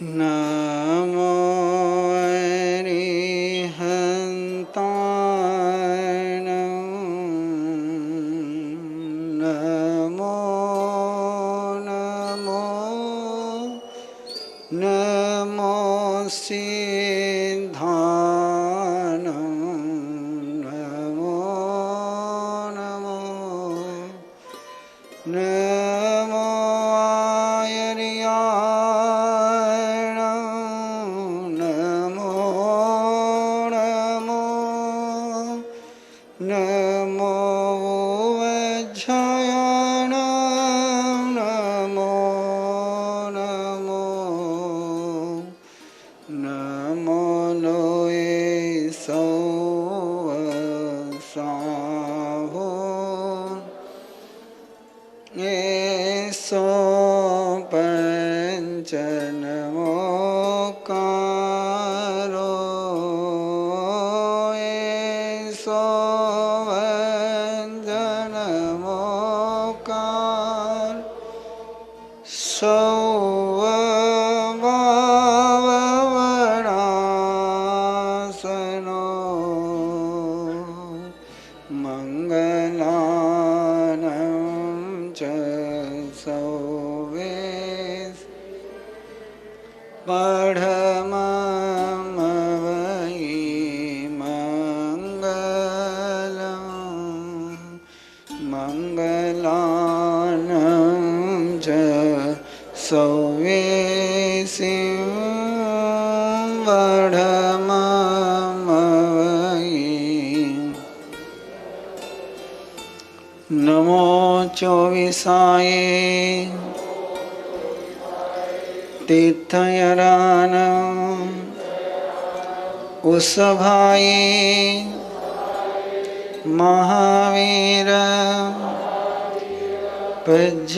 नमो अरिहन्ताय नमो नमो नमो सिद्धाय नमो नमो नमो आर्याय नमो नमो नमो वज्राय नमो नमो नमो लोये सौवसाहो सो पंचनमोकारो सो वंदनमोकार सौववनासनो मंगलानं च सौवेश पढममवै मङ्गलं मङ्गलानं च सौवेशिं पढममवै नमो चौविसाय तीर्थयरान उसभाय महावीर पज्जसनान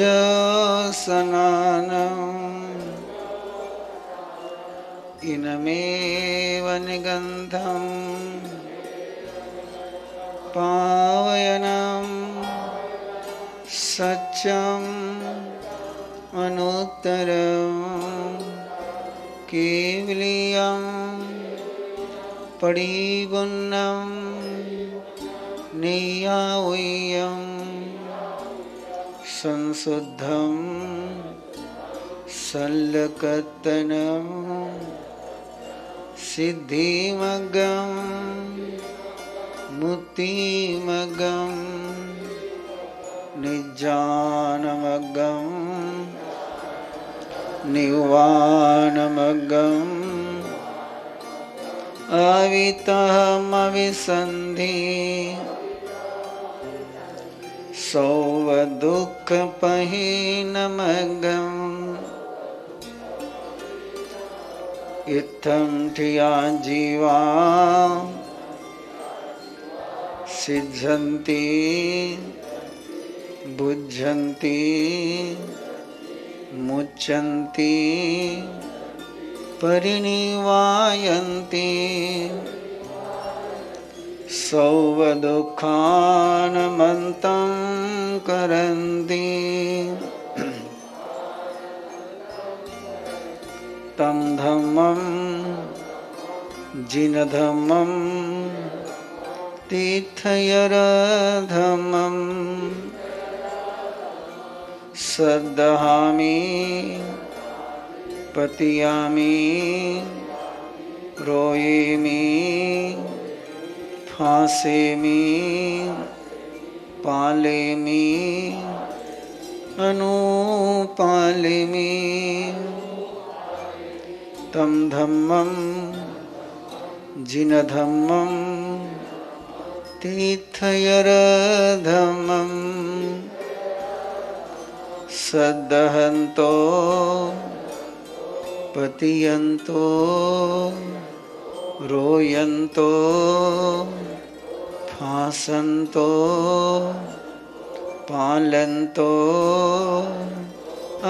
इनमेव निगन्धं पावयनं सत्यम् अनुत्तरं केवलियं परिपूर्णं नियावयं संशुद्धं सल्लकत्तनं सिद्धिमग्गं मुक्तिमग्गं निज्जानमग्गं निर्वाणमग्गं अवितमविसन्धि सौवदुःखपहीनमग्गं इत्थं ठिया जीवा सिद्धन्ति बुद्धन्ति मुच्यन्ति परिनिवायन्ति सौवदुःखानमन्तं करन्ति तं धम्मं जिनधम्मं तीर्थयरधम्मं श्रद्धामि पतियामि रोयेमि फासेमि पालेमि अनुपालेमि तं धम्मं जिनधम्मं तीर्थयरधम्मं सद्दहन्तो पतियन्तो रोयन्तो फासन्तो पालन्तो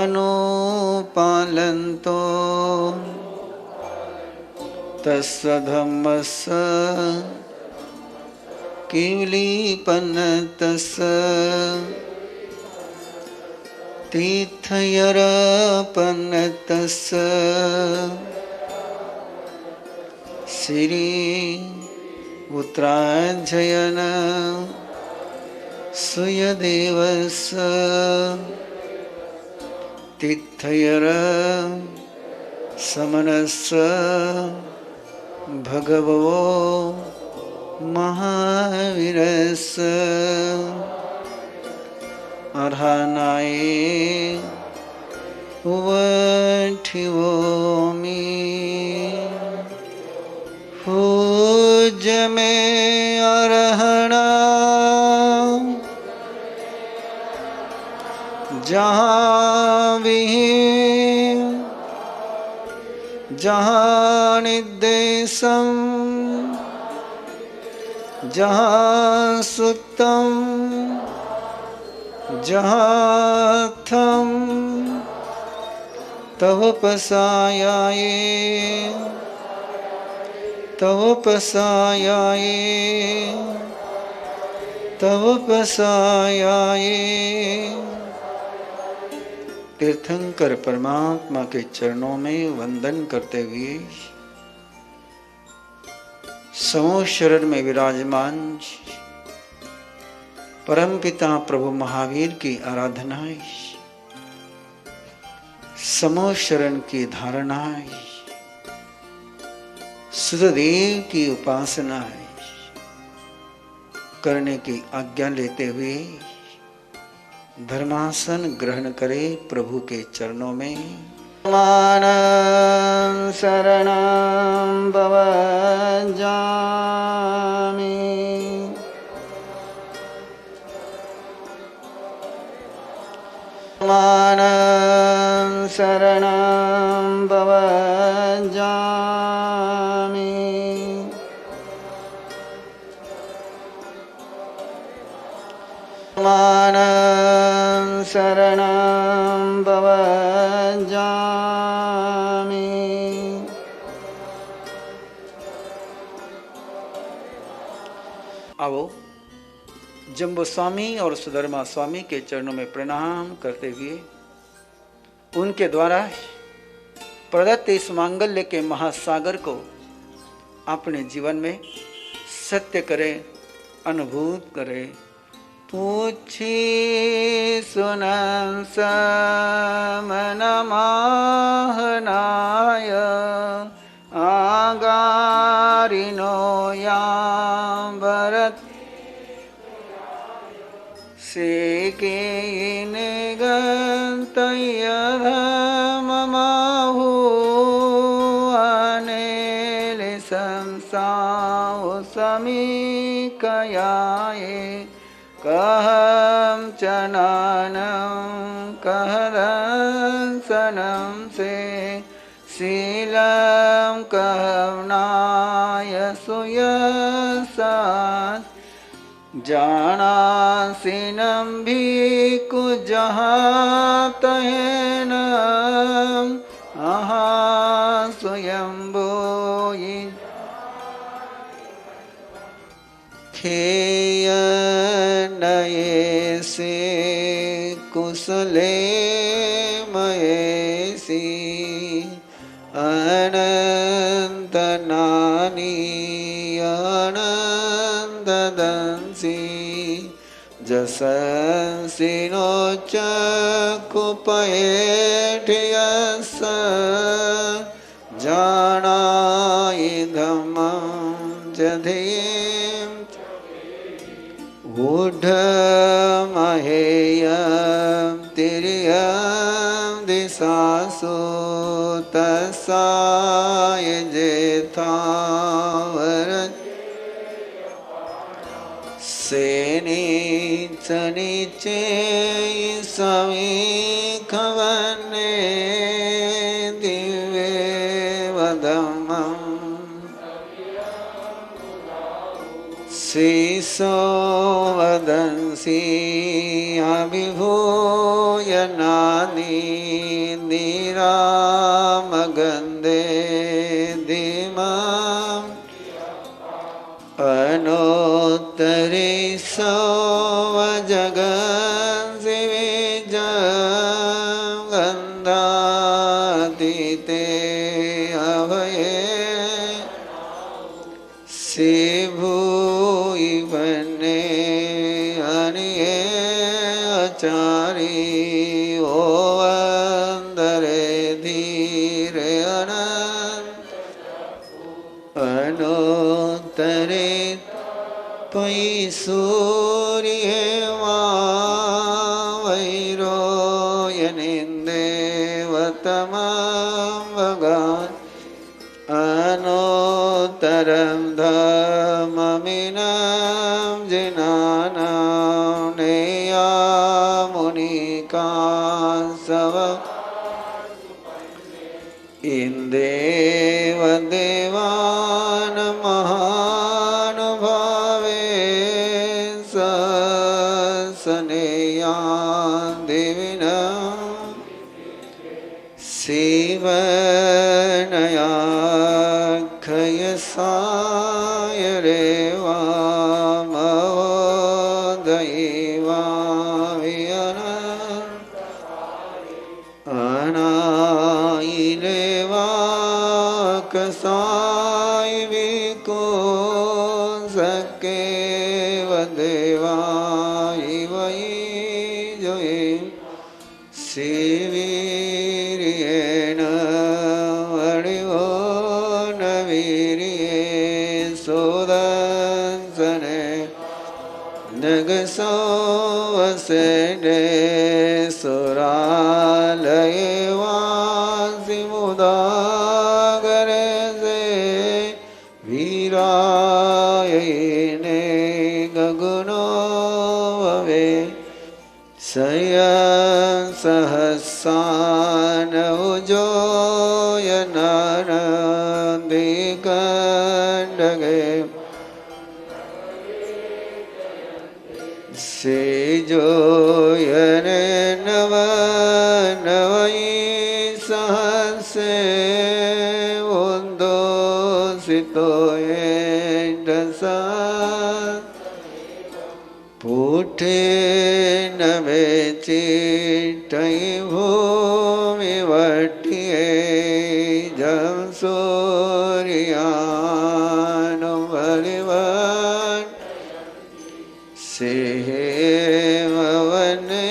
अनुपालन्तो तस्य धम्मस्य केवलीपन्नतस्य तीर्थयरपनतस् श्री उत्तराजयन सुयदेवस तीर्थयर समनस भगवो महावीरस अर्हनाय वठिवोमि पूज में अरहणा जहाँ विहीन जहाँ निदेशम जहाँ सुक्तम जहाँ थम तव पसायाये तव पसायाये तव पसायाये। तीर्थंकर परमात्मा के चरणों में वंदन करते हुए समूह शरण में विराजमान परमपिता प्रभु महावीर की आराधनाएं, समूह शरण की धारणाएं, सुधदेव की उपासनाएं करने की आज्ञा लेते हुए धर्मासन ग्रहण करे प्रभु के चरणों में। मानं शरणं भवजामि मानं शरणं भवजामि मानं शरणं भवजामि। आओ जम्बो स्वामी और सुधर्मा स्वामी के चरणों में प्रणाम करते हुए उनके द्वारा प्रदत्त इस मांगल्य के महासागर को अपने जीवन में सत्य करें, अनुभूत करें। पूछी सुनन समनमाहनाय आगारिनो यां भरत सेके निगन्तयधममाहु अनेले संसाओ समीकयाये कहं चनानं कहदंसनं से शीलं कहनाय सुयसास् जानासिनं भिक्खु जहातयेनं अहा स्वयंभूयि खेयनयेसे कुशले मयेसी अनन्तनानि अनन्तदंसि जसंसिनो चक्षुपयेठयस जानायि धम्मं जधेयं ऊढमहेयं तिर्यं दिशासु तस्साय जेथावरत् सेनीचनिचे समीखवन्ने दिव्येवधम्मं शीशो वदंसि अभिभूय नानि निरामगन्धे धीमम् अनोत्तरे सवजगन्सि विजय ભૂઈ બને અનિએ અચારી ઓ અંદરે ધીરે અનંત અનોતરે પૈ સૂર્યમાં વૈરોયનિંદેવતમં ભગવાન અનોતરમ ધમમિનમ જિનાનામ નેયા મુનિકાસવ ઇન્દેવ દેવાન મહાનુભાવે સનેયા દેવિના શિવનયાખયસાય રેવામવદૈવા વિયના અનાઈલેવાકસાય વિકોસકેવ દેવાય વૈ જોઈ શિવીર્યેણ વડિવો નવીર્યે સોદંસને નગસોવસેને સુરાલયે વાસિમુદાગરે સે વીરાયને ગગનો વવે સયં સહસાન ઉજોયનંદિકંડગે સેજોયને નવ નવઈ સહસે ઉદોષિતોયે દસા પુઠે નવે ચિત્તૈ ભૂમિ વટ્યે જમ સૂર્યાનો બલિવન સેવવને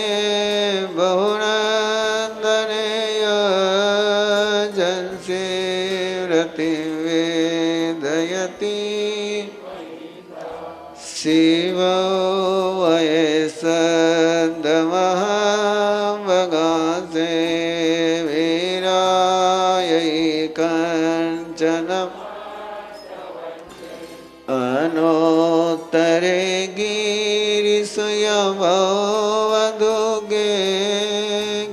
બહુનંદનેય જંસિવ્રતિ વેદયતી શિવ વયસદમહં વગાસે વીરાય કંચનમ અનોતરે ગિરિસુયવદુગે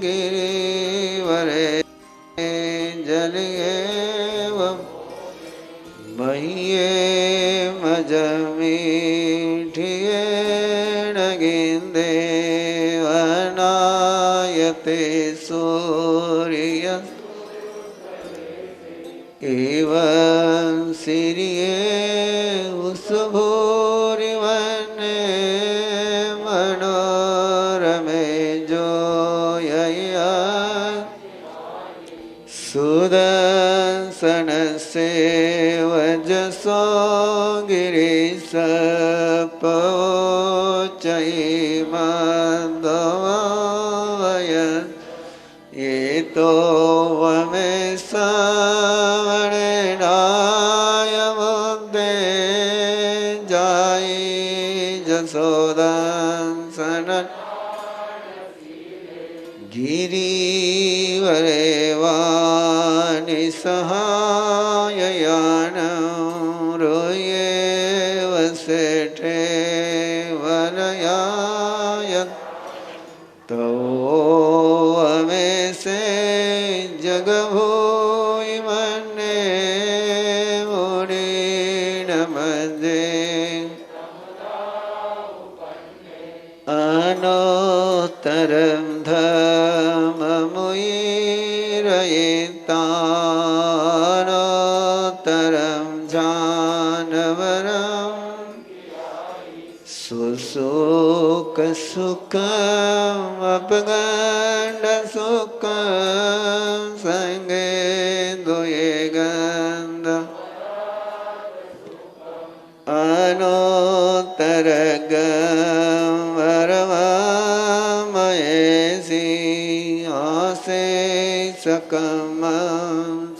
ગિરિવરે જલિયેવ મહ્યે મજમીઠિયેણ ગિંદેવનાયતે સૂર્ય એવં સિરિયે ઉસભૂરિવને મનોરમે જોયયા સુદર્શનસ્ય વજસો ગિરિસપોચૈમદવયન એતો વમે સવર્ણાય મુદ્દે જાય જસોદંસન ગિરિવરે વાનિ સહાયયાન રોયે વસેઠે વનયાય તો અમે સે જગભૂય મને મુનિ નમજે અનોતરમ ધમમુયિરયિતાનોતરમ જાનવરમ સુસુક સુખમ અપગંડ સુખમ સંગે દુયે ગંધ अनोत्तरग वरवामयेसि आसे सकम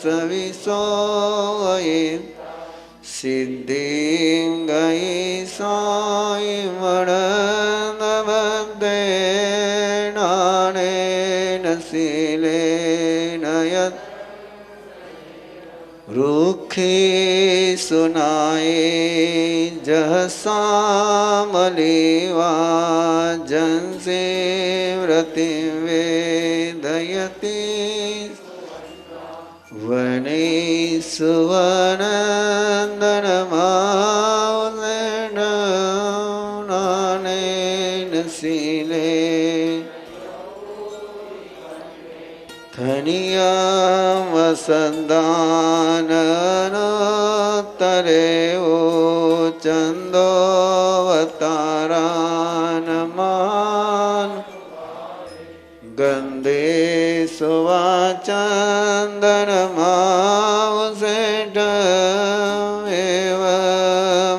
सविसोये सिद्धिं गई साई मणनवदे नाने नसीले नयत रूखी सुनाए जहसामलीवा जनसे व्रति वेदयति वने सुवनन्दनमावने नसीले धनिया वसदाननोत्तरे ओ चन्दोऽवतारानमान गन्धे सुवाचन्दनमावसेट एव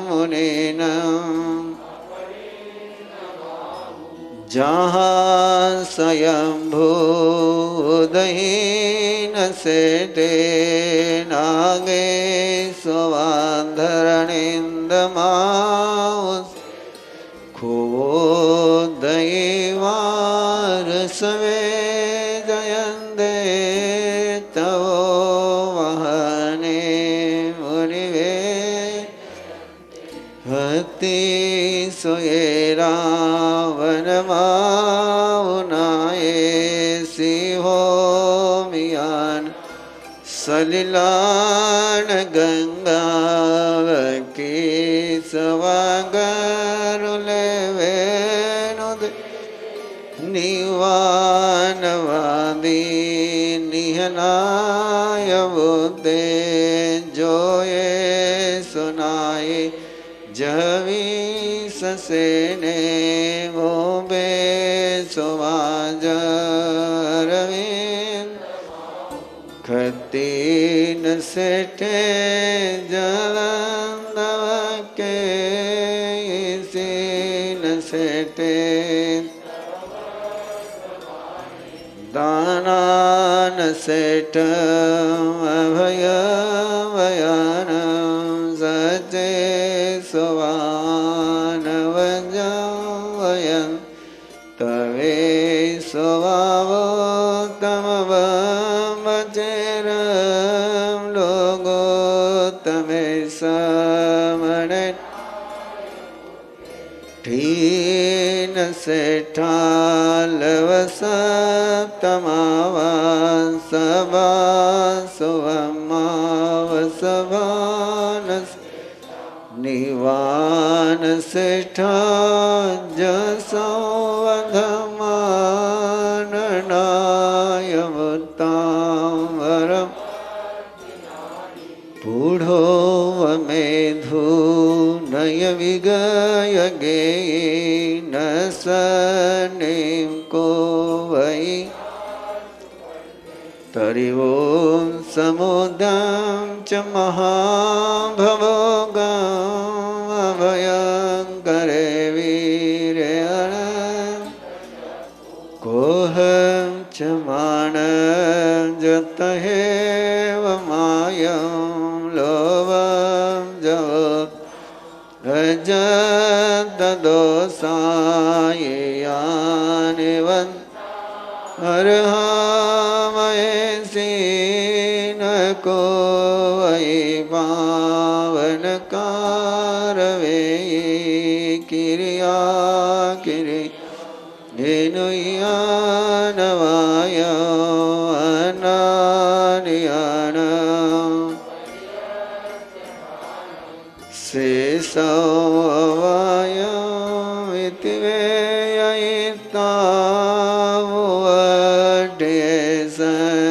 मुनिनम् जहाँ स्वयंभू उदयीन सेटे नागे स्वाधरणिंदमाउस खोदयीवार सवे जयंदे तव वहने मुनिवे हति सोयेरा वनमाउनाए सिहो मियान सलिलान गंगा की सवागरुले वेनुद निवानवादी निहनाय बुद्धे जोये सुनाए जवी ससेने मोबे सुवाजरविंद खतीन सेठे जलंदव के इसीन सेठे दानान सेठ अभय वयन सचे सुवान वजवयन तवे सुवावो तमवमचेरम लोगो तमे समने ठीन सेठा लवसप्तमावान सबा सुवमावसभानस निवान सेठा जसोवधमाननायवतावरम पूढ़ो वमेधु नय विगय गे न सनेम को वही तरिवों समुदम च महाभवोगम अभयंकरे वीरे कोहम च मानं जतहेव मायं लोभं जवत् अजतदोषाय यानिवन् अर्हामयेसि न को वै पावनकारवे किरिया किरि धेनुयानवाय अनानियान शेषवाय इति वेयितावड्ये संजमदेयर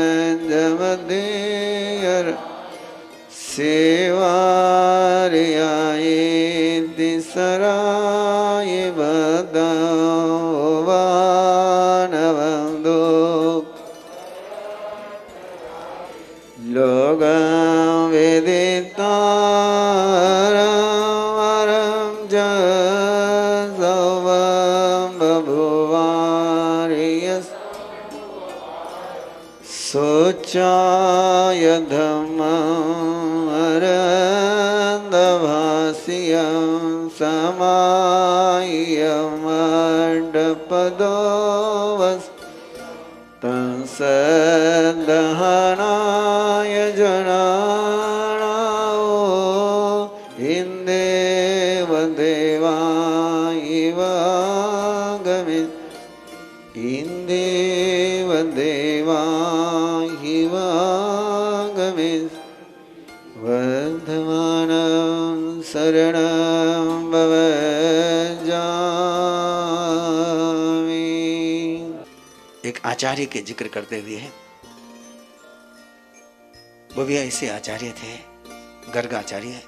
सेवार्यायेति सराय वदावानवन्दो लोगं वेदितारं समायमण्डपदो तत्सदहनाय जनानाओ इंदेव देवायिवागमे इंदेव देवायिवागमे वर्धमानं शरणं भवजामि। एक आचार्य के जिक्र करते हुए है, वो भी ऐसे आचार्य थे, गर्ग आचार्य,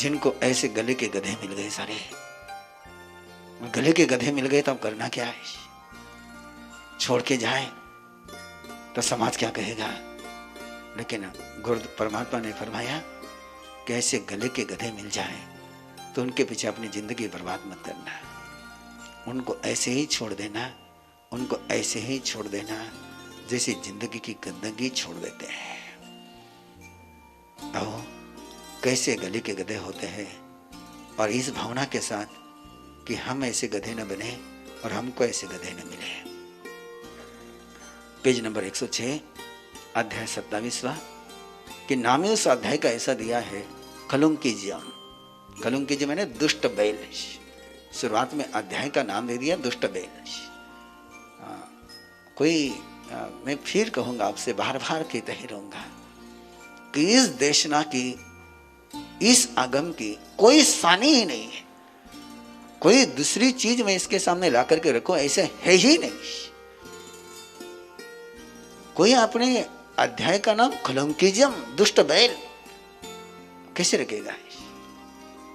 जिनको ऐसे गले के गधे मिल गए सारे। गले के गधे मिल गए तो अब करना क्या है? छोड़ के जाए तो समाज क्या कहेगा? लेकिन गुरु परमात्मा ने फरमाया कि ऐसे गले के गधे मिल जाए तो उनके पीछे अपनी जिंदगी बर्बाद मत करना, उनको ऐसे ही छोड़ देना, उनको ऐसे ही छोड़ देना जैसे जिंदगी की गंदगी छोड़ देते हैं। आओ कैसे गले के गधे होते हैं, और इस भावना के साथ कि हम ऐसे गधे न बने और हमको ऐसे गधे न मिले। पेज नंबर 106, अध्याय 27वां, कि नाम उस अध्याय का ऐसा दिया है, कलुंकीजियम। कलुंकीजी मैंने दुष्ट बैल। शुरुआत में अध्याय का नाम दे दिया दुष्ट बैल। मैं फिर कहूंगा आपसे, बार बार कहते ही रहूंगा कि इस देशना की, इस आगम की कोई सानी ही नहीं है। कोई दूसरी चीज में इसके सामने ला करके रखो, ऐसे है ही नहीं। कोई अपने अध्याय का नाम कलंकीजम, दुष्ट बैल कैसे रखेगा?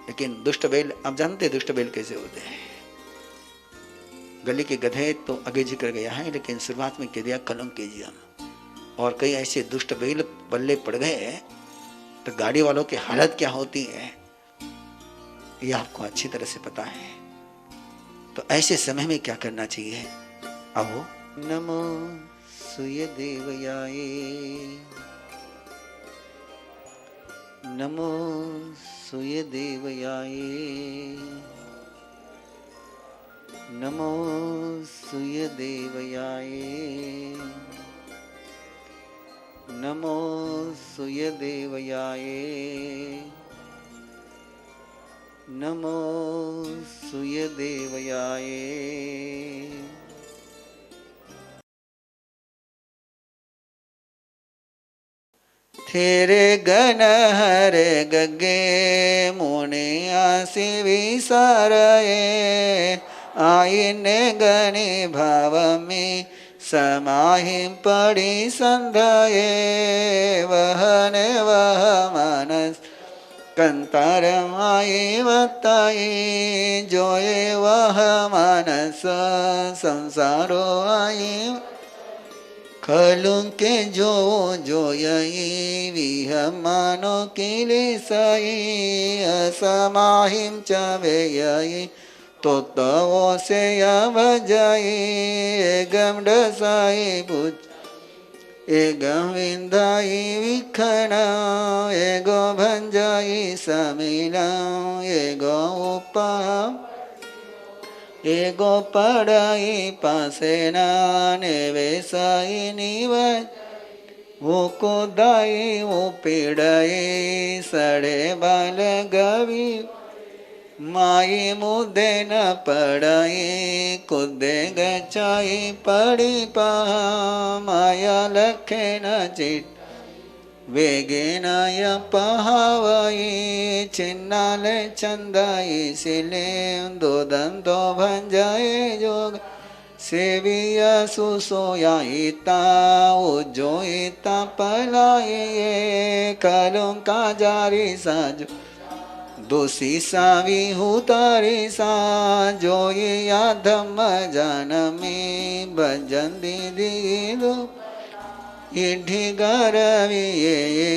लेकिन दुष्ट बैल, आप जानते दुष्ट बैल कैसे होते हैं। गले के गधे तो आगे जिक्र गया है, लेकिन शुरुआत में कह दिया कलंकीजम। और कई ऐसे दुष्ट बैल बल्ले पड़ गए तो गाड़ी वालों की हालत क्या होती है ये आपको अच्छी तरह से पता है। तो ऐसे समय में क्या करना चाहिए? आओ, नमो सूर्य देवयाय, नमो सूर्य देवयाय, नमो सूर्य देवयाय, नमो सूर्य देवयाय, नमो सूर्य देवयाय। तेरे गण हरे गगे मुनि आसी विसारये, आईने गणी भाव में समाहि पड़ी संधये, वहन वह मानस कंतार माई वताई, जोए वह मानस संसारो आई, कलुंके जो जोयई विहमानो किलिसाई, असमाहिम चवेयई तो तवो से अवजाई, एगम डसाई बुझ एगम विंदाई विखना, एगो भंजाई समिला, एगो उपम एगो पढ़ाई पासे नाने वैसाई निवय, वो कुदाई वो पीड़ाई सड़े बाल गवी, माई मुदे न पढ़ाई कुदे गचाई पड़ी पा, माया लखे न चिट वेगेनाय पहावई, चिन्नाले चंदाई सिले दो दंतो भंजाए जोग, सेविया सुसोयाईता उज्जोईता पलाए, कलों का जारी साजो दोषी सावी हुतारी सा, जोई याधम जानमी भजन दीदी दो, इढ़ी गरवी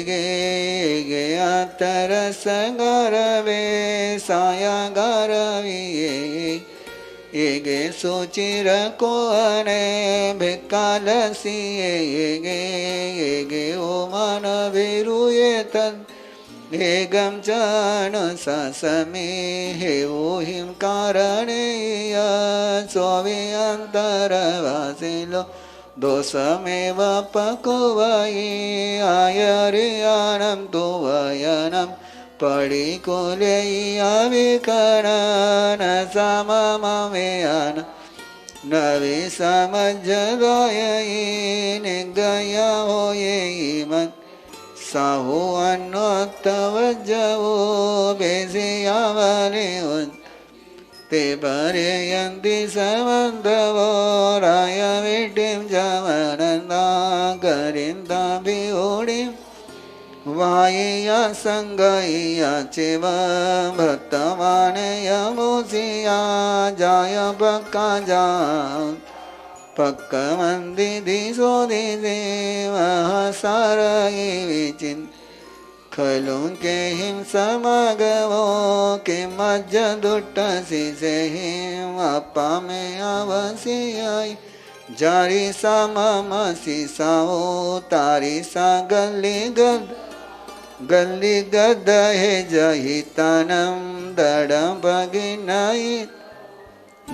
गे गे तरस गरवे, साया गरवी गे सोचिर को अने भिकालसी गे ओ मन विरुये तद वेगम चरण ससमे हेवो हिम कारणे सोव्यंतर वासिलो दोषमेव पकुवये आयर्याणं तो वयनं पडिकुलेयविकरण समममेयन नवे समज्जदयि निगया होयेमन् साहो अन्नोत्तवज्जवो बेसियावलिवन् ते पर्यन्ति समन्तवो रायविटिं जवनन्दा करिन्दाभिहोडिं वायया सङ्गया चिव भक्तवानयमुसिया जाय पक्का जा पक्कमन्दी दिशो दिशे महसारयि विचिन् खलु के हिं समगवो के मज्ज दुट्टसि से हिं अपामे अवसियाई जारी सममसि साओ तारी सा गल्ली गद हे जहितनं दडं भगिनयि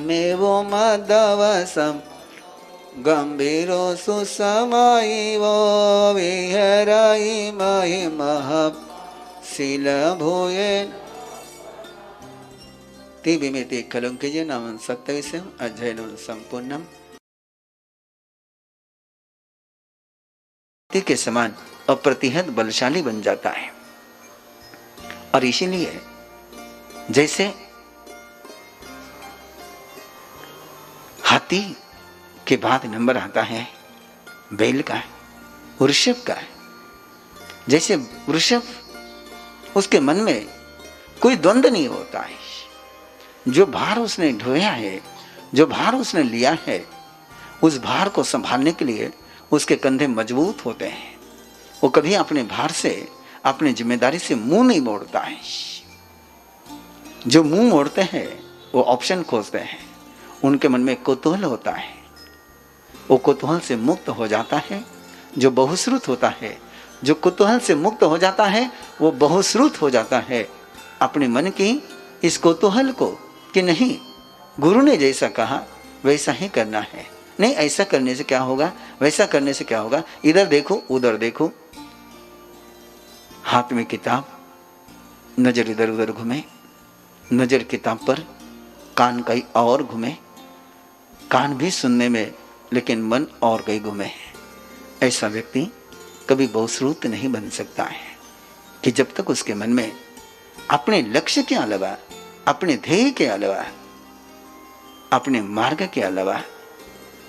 मेवो मदवसं गंभीरो सुसमायिवो विहरयि महिमः शिलभूयेन तिबिमिति कलंकिजे नाम 27 अध्यायं संपूर्णम के समान अप्रतिहत बलशाली बन जाता है। और इसीलिए जैसे हाथी के बाद नंबर आता है बैल का, वृषभ का, जैसे वृषभ उसके मन में कोई द्वंद्व नहीं होता है। जो भार उसने ढोया है, जो भार उसने लिया है, उस भार को संभालने के लिए उसके कंधे मजबूत होते हैं। वो कभी अपने भार से, अपनी जिम्मेदारी से मुंह नहीं मोड़ता है। जो मुंह मोड़ते हैं वो ऑप्शन खोजते हैं, उनके मन में कौतूहल होता है, वो कौतूहल से मुक्त हो जाता है। जो बहुश्रुत होता है, जो कौतूहल से मुक्त हो जाता है, वो बहुश्रुत हो जाता है अपने मन की इस कौतूहल को कि नहीं, गुरु ने जैसा कहा वैसा ही करना है। नहीं, ऐसा करने से क्या होगा, वैसा करने से क्या होगा, इधर देखो उधर देखो, हाथ में किताब, नजर इधर उधर घूमे, नजर किताब पर, कान कहीं और घूमे, कान भी सुनने में लेकिन मन और कहीं घूमे। ऐसा व्यक्ति कभी बहुश्रुत नहीं बन सकता है कि जब तक उसके मन में अपने लक्ष्य के अलावा, अपने ध्येय के अलावा, अपने मार्ग के अलावा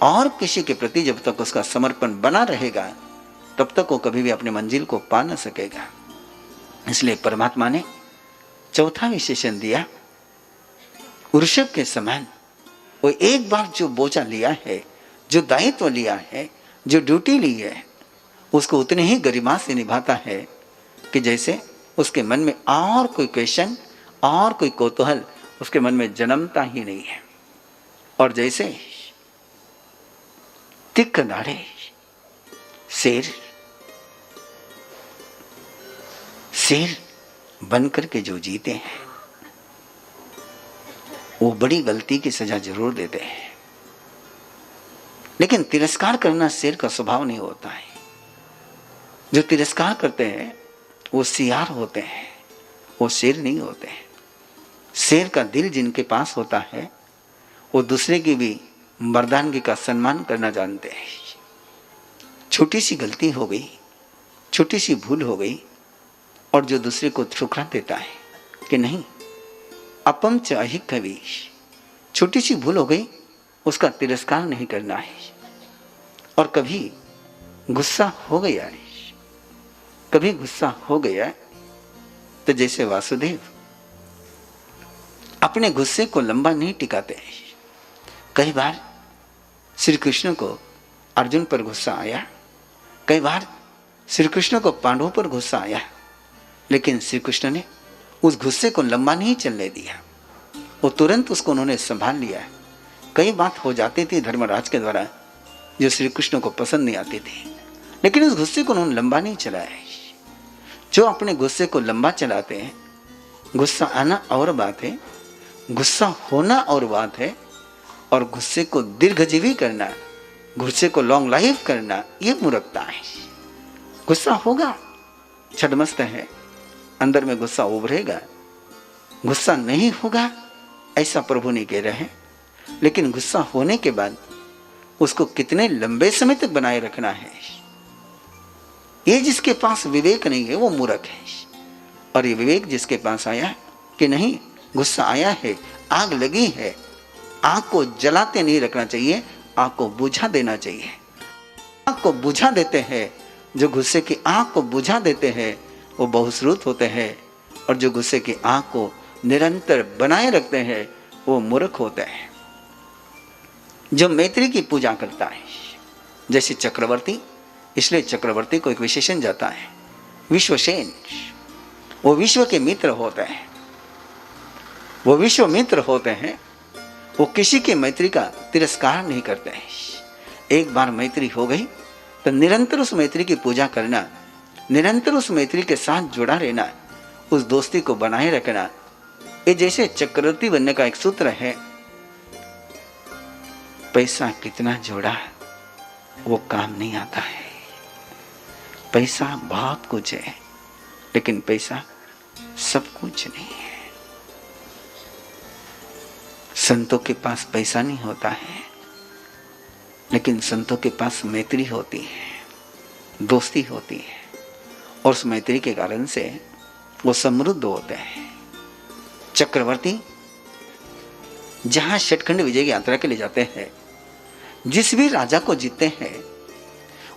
और किसी के प्रति जब तक उसका समर्पण बना रहेगा, तब तक वो कभी भी अपने मंजिल को पा न सकेगा। इसलिए परमात्मा ने चौथा विशेषण दिया, वृषभ के समान वो एक बार जो बोझा लिया है, जो दायित्व लिया है, जो ड्यूटी ली है, उसको उतने ही गरिमा से निभाता है कि जैसे उसके मन में और कोई क्वेश्चन और कोई कौतूहल उसके मन में जन्मता ही नहीं है। और जैसे तिक्ख दाढ़े शेर बन करके जो जीते हैं, वो बड़ी गलती की सजा जरूर देते हैं, लेकिन तिरस्कार करना शेर का स्वभाव नहीं होता है। जो तिरस्कार करते हैं वो सियार होते हैं, वो शेर नहीं होते हैं। शेर का दिल जिनके पास होता है वो दूसरे की भी मर्दानगी का सम्मान करना जानते हैं। छोटी सी गलती हो गई, छोटी सी भूल हो गई, और जो दूसरे को ठुकरा देता है कि नहीं, अपम च अहि कवि, छोटी सी भूल हो गई, उसका तिरस्कार नहीं करना है। और कभी गुस्सा हो गया है, कभी गुस्सा हो गया तो जैसे वासुदेव अपने गुस्से को लंबा नहीं टिकाते हैं। कई बार श्री कृष्ण को अर्जुन पर गुस्सा आया, कई बार श्री कृष्ण को पांडवों पर गुस्सा आया, लेकिन श्री कृष्ण ने उस गुस्से को लंबा नहीं चलने दिया, वो तुरंत उसको उन्होंने संभाल लिया। कई बात हो जाती थी धर्मराज के द्वारा जो श्री कृष्ण को पसंद नहीं आती थी, लेकिन उस गुस्से को उन्होंने लंबा नहीं चलाया, जो अपने गुस्से को लंबा चलाते हैं, गुस्सा आना और बात है, गुस्सा होना और बात है, और गुस्से को दीर्घजीवी करना, गुस्से को लॉन्ग लाइफ करना, ये मूर्खता है। गुस्सा होगा, छटमस्त है, अंदर में गुस्सा उभरेगा। गुस्सा नहीं होगा ऐसा प्रभु नहीं कह रहे हैं, लेकिन गुस्सा होने के बाद उसको कितने लंबे समय तक बनाए रखना है, ये जिसके पास विवेक नहीं है वो मूर्ख है। और ये विवेक जिसके पास आया कि नहीं, गुस्सा आया है, आग लगी है, आग को जलाते नहीं रखना चाहिए, आग को बुझा देना चाहिए। आग को बुझा देते हैं, जो गुस्से की आग को बुझा देते हैं वो बहुश्रुत होते हैं, और जो गुस्से की आग को निरंतर बनाए रखते हैं वो मूर्ख होते हैं। जो मैत्री की पूजा करता है, जैसे चक्रवर्ती, इसलिए चक्रवर्ती को एक विशेषण जाता है विश्वसेन, वो विश्व के मित्र होते हैं, वो विश्व मित्र होते हैं, वो किसी के मैत्री का तिरस्कार नहीं करते हैं। एक बार मैत्री हो गई तो निरंतर उस मैत्री की पूजा करना, निरंतर उस मैत्री के साथ जुड़ा रहना, उस दोस्ती को बनाए रखना, ये जैसे चक्रवर्ती बनने का एक सूत्र है। पैसा कितना जोड़ा वो काम नहीं आता है। पैसा बहुत कुछ है, लेकिन पैसा सब कुछ नहीं है। संतों के पास पैसा नहीं होता है, लेकिन संतों के पास मैत्री होती है, दोस्ती होती है, और उस मैत्री के कारण से वो समृद्ध होते हैं। चक्रवर्ती जहां षटखंड विजय की यात्रा के लिए जाते हैं, जिस भी राजा को जीतते हैं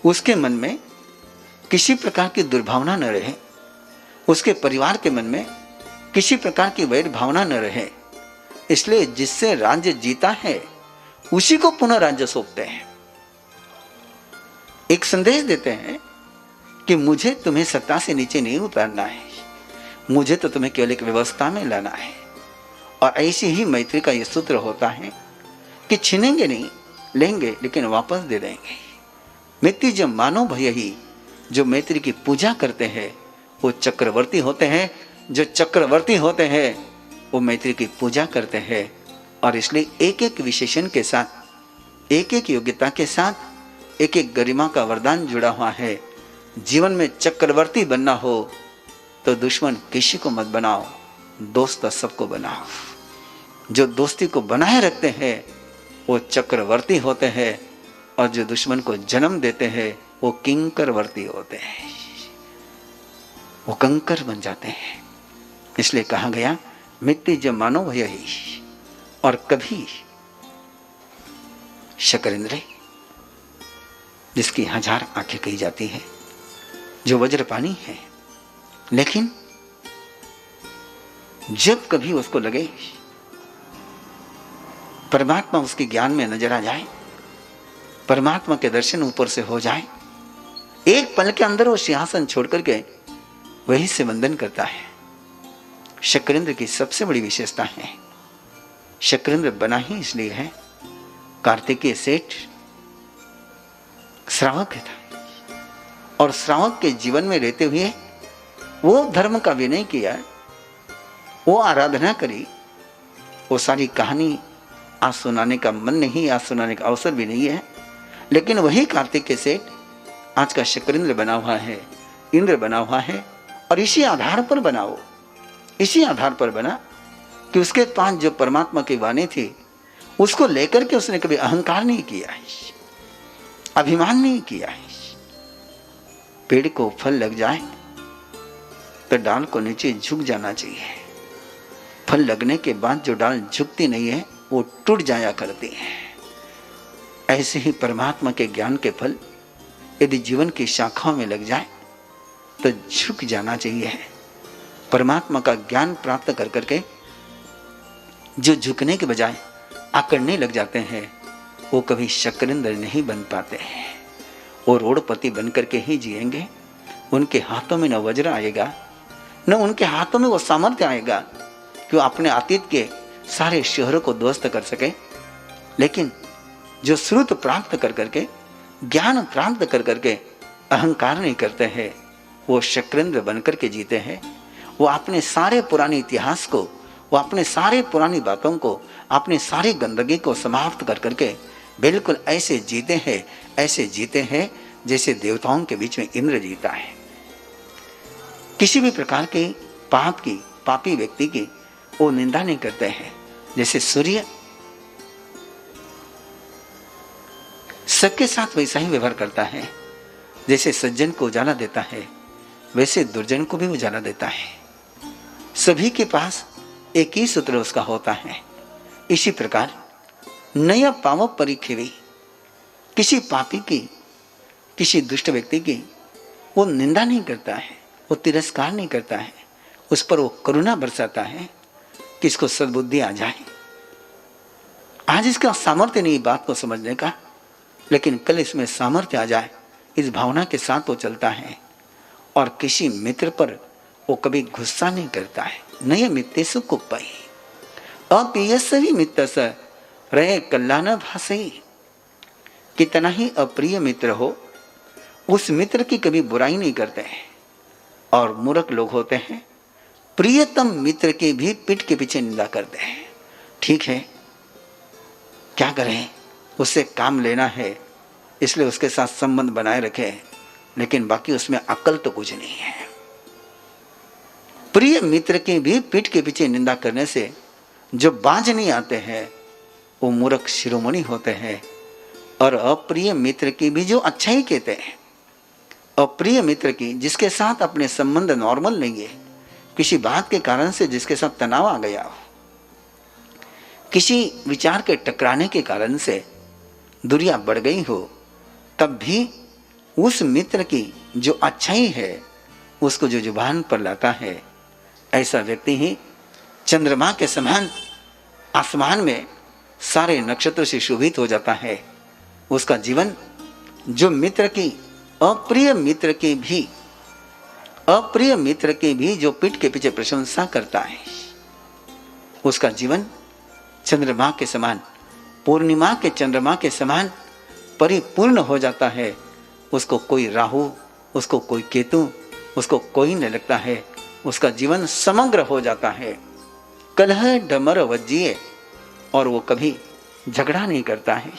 उसके मन में किसी प्रकार की दुर्भावना न रहे, उसके परिवार के मन में किसी प्रकार की वैर भावना न रहे, इसलिए जिससे राज्य जीता है उसी को पुनः राज्य सौंपते हैं। एक संदेश देते हैं कि मुझे तुम्हें सत्ता से नीचे नहीं उतारना है, मुझे तो तुम्हें केवल एक व्यवस्था में लाना है। और ऐसी ही मैत्री का यह सूत्र होता है कि छीनेंगे नहीं, लेंगे लेकिन वापस दे देंगे। मित्र जब मानो भय ही, जो मैत्री की पूजा करते हैं वो चक्रवर्ती होते हैं। जो चक्रवर्ती होते हैं वो मैत्री की पूजा करते हैं, और इसलिए एक एक विशेषण के साथ, एक एक योग्यता के साथ एक एक गरिमा का वरदान जुड़ा हुआ है। जीवन में चक्रवर्ती बनना हो तो दुश्मन किसी को मत बनाओ, दोस्त सबको बनाओ। जो दोस्ती को बनाए रखते हैं वो चक्रवर्ती होते हैं, और जो दुश्मन को जन्म देते हैं वो किंकरवर्ती होते हैं, वो कंकर बन जाते हैं। इसलिए कहा गया मिट्टी जब मानो भय ही। और कभी शकरेंद्र, जिसकी 1000 आंखें कही जाती है, जो वज्रपाणी है, लेकिन जब कभी उसको लगे परमात्मा उसके ज्ञान में नजर आ जाए, परमात्मा के दर्शन ऊपर से हो जाए, एक पल के अंदर वो सिंहासन छोड़ करके वहीं से वंदन करता है। शकरेंद्र की सबसे बड़ी विशेषता है, शकरेंद्र बना ही इसलिए है, कार्तिकेय सेठ श्रावक था, और श्रावक के जीवन में रहते हुए वो धर्म का विनय किया, वो आराधना करी। वो सारी कहानी आज सुनाने का मन नहीं, आज सुनाने का अवसर भी नहीं है, लेकिन वही कार्तिकेय सेठ आज का शकरेंद्र बना हुआ है, इंद्र बना हुआ है। और इसी आधार पर बनाओ, इसी आधार पर बना कि उसके पास जो परमात्मा की वाणी थी उसको लेकर के उसने कभी अहंकार नहीं किया है, अभिमान नहीं किया है। पेड़ को फल लग जाए तो डाल को नीचे झुक जाना चाहिए, फल लगने के बाद जो डाल झुकती नहीं है वो टूट जाया करती है। ऐसे ही परमात्मा के ज्ञान के फल यदि जीवन की शाखाओं में लग जाए तो झुक जाना चाहिए। परमात्मा का ज्ञान प्राप्त कर करके जो झुकने के बजाय आकड़ने लग जाते हैं वो कभी शकरेंद्र नहीं बन पाते हैं, वो रोडपति बन करके ही जिएंगे। उनके हाथों में न वज्र आएगा, न उनके हाथों में वो सामर्थ्य आएगा कि वो अपने अतीत के सारे शहरों को ध्वस्त कर सके, लेकिन जो श्रुत प्राप्त कर करके, ज्ञान प्राप्त कर करके अहंकार नहीं करते हैं, वो शक्रेंद्र बनकर के जीते हैं। वो अपने सारे पुराने इतिहास को, वो अपने सारे पुरानी बातों को, अपनी सारी गंदगी को समाप्त कर करके बिल्कुल ऐसे जीते हैं, ऐसे जीते हैं जैसे देवताओं के बीच में इंद्र जीता है। किसी भी प्रकार के पाप की, पापी व्यक्ति की वो निंदा नहीं करते हैं। जैसे सूर्य सबके साथ वैसा ही व्यवहार करता है, जैसे सज्जन को उजाला देता है वैसे दुर्जन को भी उजाला देता है। सभी के पास एक ही सूत्र उसका होता है। इसी प्रकार नया पाव परिखेवी, किसी पापी की, किसी दुष्ट व्यक्ति की वो निंदा नहीं करता है, वो तिरस्कार नहीं करता है, उस पर वो करुणा बरसाता है कि इसको सद्बुद्धि आ जाए। आज इसका सामर्थ्य नहीं बात को समझने का, लेकिन कल इसमें सामर्थ्य आ जाए, इस भावना के साथ वो चलता है। और किसी मित्र पर वो कभी गुस्सा नहीं करता है। नय मित्तेषु कुप्पै अप्रियस्सवि मित्रस् रहे कल्याण भासई। कितना ही अप्रिय मित्र हो, उस मित्र की कभी बुराई नहीं करते हैं। और मूर्ख लोग होते हैं, प्रियतम मित्र की भी पीठ के पीछे निंदा करते हैं। ठीक है, क्या करें, उससे काम लेना है इसलिए उसके साथ संबंध बनाए रखे, लेकिन बाकी उसमें अक्ल तो कुछ नहीं है। प्रिय मित्र की भी पीठ के पीछे निंदा करने से जो बाज नहीं आते हैं वो मूर्ख शिरोमणि होते हैं। और अप्रिय मित्र की भी जो अच्छा ही कहते हैं, अप्रिय मित्र की जिसके साथ अपने संबंध नॉर्मल नहीं है, किसी बात के कारण से जिसके साथ तनाव आ गया हो, किसी विचार के टकराने के कारण से दूरियां बढ़ गई हो, तब भी उस मित्र की जो अच्छाई है उसको जो जुबान पर लाता है, ऐसा व्यक्ति ही चंद्रमा के समान आसमान में सारे नक्षत्र से शोभित हो जाता है। उसका जीवन जो मित्र की, अप्रिय मित्र की भी जो पीठ के पीछे प्रशंसा करता है, उसका जीवन चंद्रमा के समान, पूर्णिमा के चंद्रमा के समान परिपूर्ण हो जाता है। उसको कोई राहु, उसको कोई केतु, उसको कोई नहीं लगता है। उसका जीवन समग्र हो जाता है। कलह डमर वज्जिए, और वो कभी झगड़ा नहीं करता है।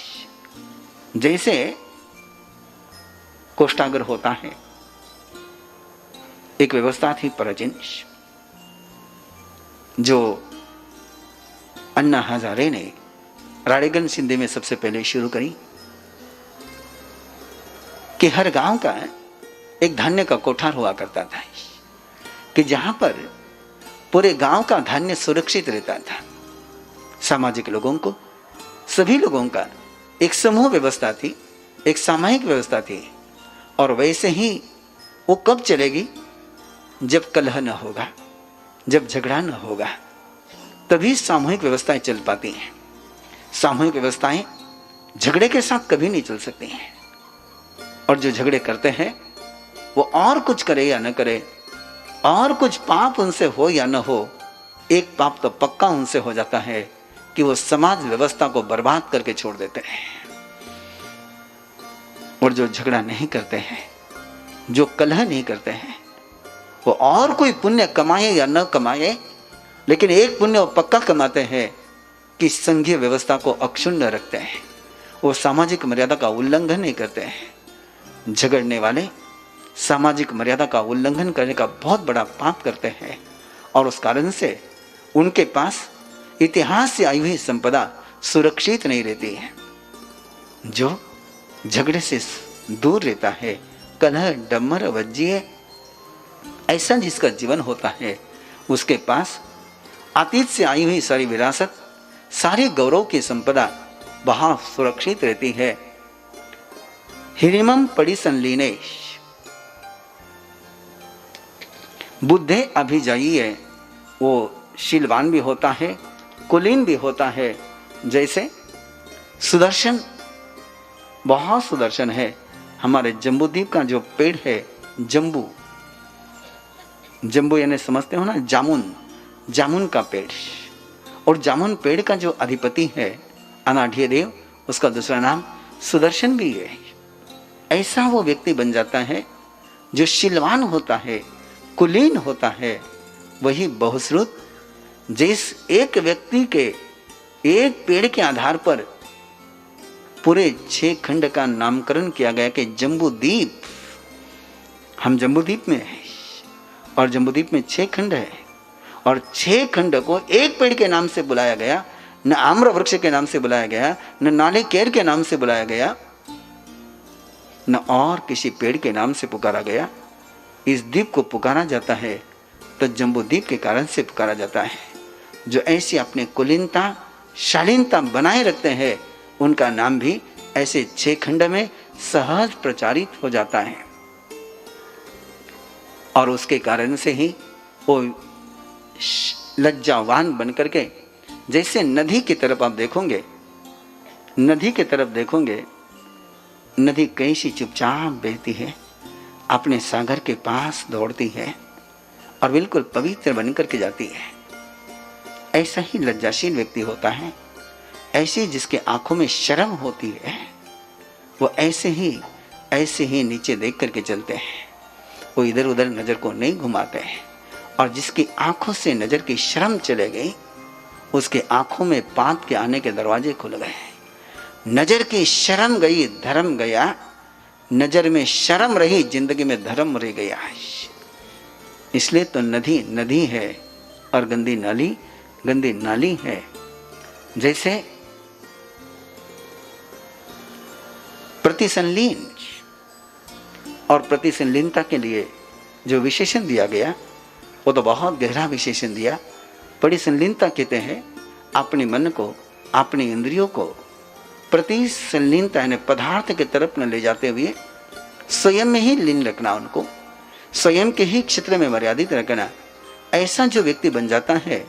जैसे कोष्ठाग्र होता है, एक व्यवस्था थी प्राचीन जो अन्ना हजारे ने राणीगंज सिंधी में सबसे पहले शुरू करी, कि हर गांव का एक धान्य का कोठार हुआ करता था, कि जहां पर पूरे गांव का धान्य सुरक्षित रहता था। सामाजिक लोगों को, सभी लोगों का एक समूह व्यवस्था थी, एक सामाजिक व्यवस्था थी। और वैसे ही वो कब चलेगी, जब कलह न होगा, जब झगड़ा न होगा, तभी सामूहिक व्यवस्थाएं चल पाती हैं। सामूहिक व्यवस्थाएं झगड़े के साथ कभी नहीं चल सकती हैं। और जो झगड़े करते हैं वो और कुछ करे या न करे, और कुछ पाप उनसे हो या न हो, एक पाप तो पक्का उनसे हो जाता है कि वो समाज व्यवस्था को बर्बाद करके छोड़ देते हैं। और जो झगड़ा नहीं करते हैं, जो कलह नहीं करते हैं, वो और कोई पुण्य कमाए या न कमाए, लेकिन एक पुण्य वो पक्का कमाते हैं कि संघीय व्यवस्था को अक्षुण्ण रखते हैं। वो सामाजिक मर्यादा का उल्लंघन नहीं करते हैं। झगड़ने वाले सामाजिक मर्यादा का उल्लंघन करने का बहुत बड़ा पाप करते हैं, और उस कारण से उनके पास इतिहास से आई हुई संपदा सुरक्षित नहीं रहती है। जो झगड़े से दूर रहता है, कलह डमर वज्जिए, ऐसा जिसका जीवन होता है, उसके पास अतीत से आई हुई सारी विरासत, सारी गौरव की संपदा वहां सुरक्षित रहती है। हिरिमम पड़ी संलीने बुद्धे अभिजाइए, वो शीलवान भी होता है, कुलीन भी होता है। जैसे सुदर्शन, बहुत सुदर्शन है। हमारे जम्बूद्वीप का जो पेड़ है, जम्बू यानी समझते हो ना, जामुन का पेड़। और जामुन पेड़ का जो अधिपति है अनाढ़िय देव, उसका दूसरा नाम सुदर्शन भी है। ऐसा वो व्यक्ति बन जाता है जो शीलवान होता है, कुलीन होता है, वही बहुश्रुत। जिस एक व्यक्ति के एक पेड़ के आधार पर पूरे 6 खंड का नामकरण किया गया कि जम्बूद्वीप, हम जम्बूद्वीप में हैं और जम्बूद्वीप में 6 खंड है और 6 खंड को एक पेड़ के नाम से बुलाया गया, न आम्र वृक्ष के नाम से बुलाया गया, न नारिकेल के नाम से बुलाया गया, न और किसी पेड़ के नाम से पुकारा गया। इस द्वीप को पुकारा जाता है तो जम्बूद्वीप के कारण से पुकारा जाता है। जो ऐसी अपने कुलीनता, शालीनता बनाए रखते हैं, उनका नाम भी ऐसे 6 खंड में सहज प्रचारित हो जाता है और उसके कारण से ही वो लज्जावान बन करके, जैसे नदी की तरफ आप देखोगे, नदी की तरफ देखोगे, नदी कैसी चुपचाप बहती है, अपने सागर के पास दौड़ती है और बिल्कुल पवित्र बन करके जाती है। ऐसा ही लज्जाशील व्यक्ति होता है, ऐसी जिसके आंखों में शर्म होती है, वो ऐसे ही नीचे देख करके चलते हैं, वो इधर उधर नजर को नहीं घुमाते हैं। और जिसकी आंखों से नजर की शर्म चले गई, उसके आंखों में पाप के आने के दरवाजे खुल गए। नजर की शर्म गई, धर्म गया। नजर में शर्म रही, जिंदगी में धर्म रह गया। इसलिए तो नदी नदी है और गंदी नाली है। जैसे प्रतिसंलीन और प्रतिसंलीनता के लिए जो विशेषण दिया गया, वो तो बहुत गहरा विशेषण दिया। प्रतिसंलीनता कहते हैं अपने मन को, अपने इंद्रियों को प्रतिसंलीनता यानी पदार्थ की तरफ न ले जाते हुए स्वयं में ही लीन रखना, उनको स्वयं के ही क्षेत्र में मर्यादित रखना। ऐसा जो व्यक्ति बन जाता है,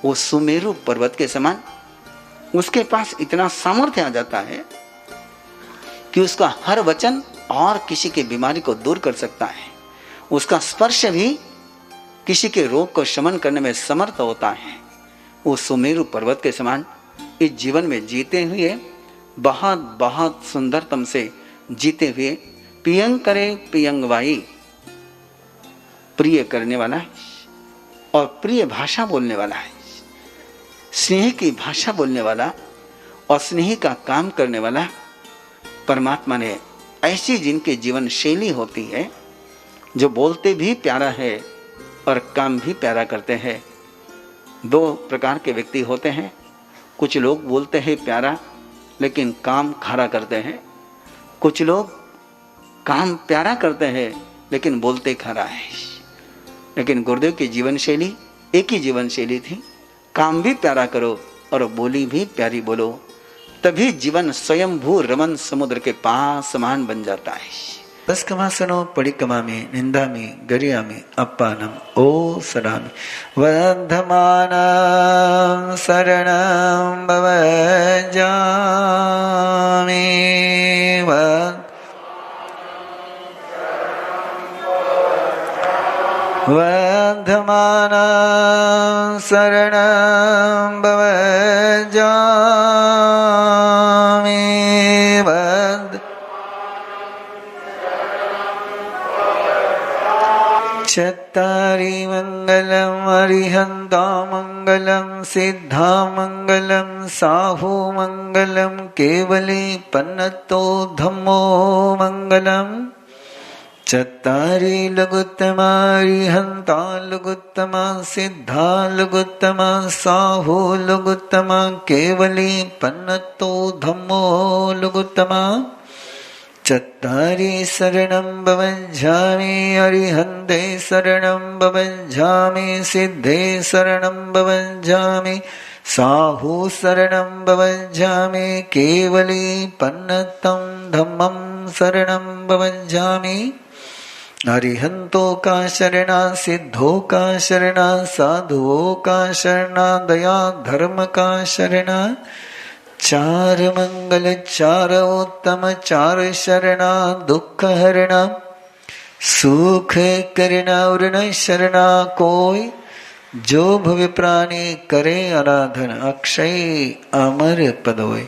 वो सुमेरु पर्वत के समान, उसके पास इतना सामर्थ्य आ जाता है कि उसका हर वचन और किसी की बीमारी को दूर कर सकता है। उसका स्पर्श भी किसी के रोग को शमन करने में समर्थ होता है। वो सुमेरु पर्वत के समान इस जीवन में जीते हुए बहुत बहुत सुंदरतम से जीते हुए पियंग करे पियंग वाई, प्रिय करने वाला है और प्रिय भाषा बोलने वाला है, स्नेह की भाषा बोलने वाला और स्नेह का काम करने वाला परमात्मा ने ऐसी जिनकी जीवन शैली होती है, जो बोलते भी प्यारा है और काम भी प्यारा करते हैं। 2 प्रकार के व्यक्ति होते हैं। कुछ लोग बोलते हैं प्यारा लेकिन काम खरा करते हैं, कुछ लोग काम प्यारा करते हैं लेकिन बोलते खरा है। लेकिन गुरुदेव की जीवन शैली एक ही जीवन शैली थी, काम भी प्यारा करो और बोली भी प्यारी बोलो, तभी जीवन स्वयंभू रमन समुद्र के पास समान बन जाता है। तस्कमासनो पडिकमामि निंदामि गरियामि अप्पानम ओ सदामि वर्धमानं शरणं भवजामि वर्धमानं शरणं भवजामि चत्तारि मंगलम अरिहंता मंगलम सिद्धा मंगलम साहू मंगलम केवली पन्नतो धम्मो मंगलम चत्तारि लघुत्तमा अरिहंता लघुत्तमा सिद्धा लघुत्तमा साहू लघुत्तमा केवली पन्नतो धम्मो लघुत्तमा चत्तारि शरणं भवञ्झामि अरिहन्ते शरणं भवञ्झामि सिद्धे शरणं भवञ्झामि साहू शरणं भवञ्झामि केवली पन्नतं धम्मं शरणं भवञ्झामि अरिहंतो का शरणा सिद्धो का शरणा साधुओं का शरणा दया धर्म का शरणा 4 मंगल 4 उत्तम 4 शरणा दुख हरणा सुख करना और न शरणा कोई जो भव प्राणी करे आराधन अक्षय अमर पद होय।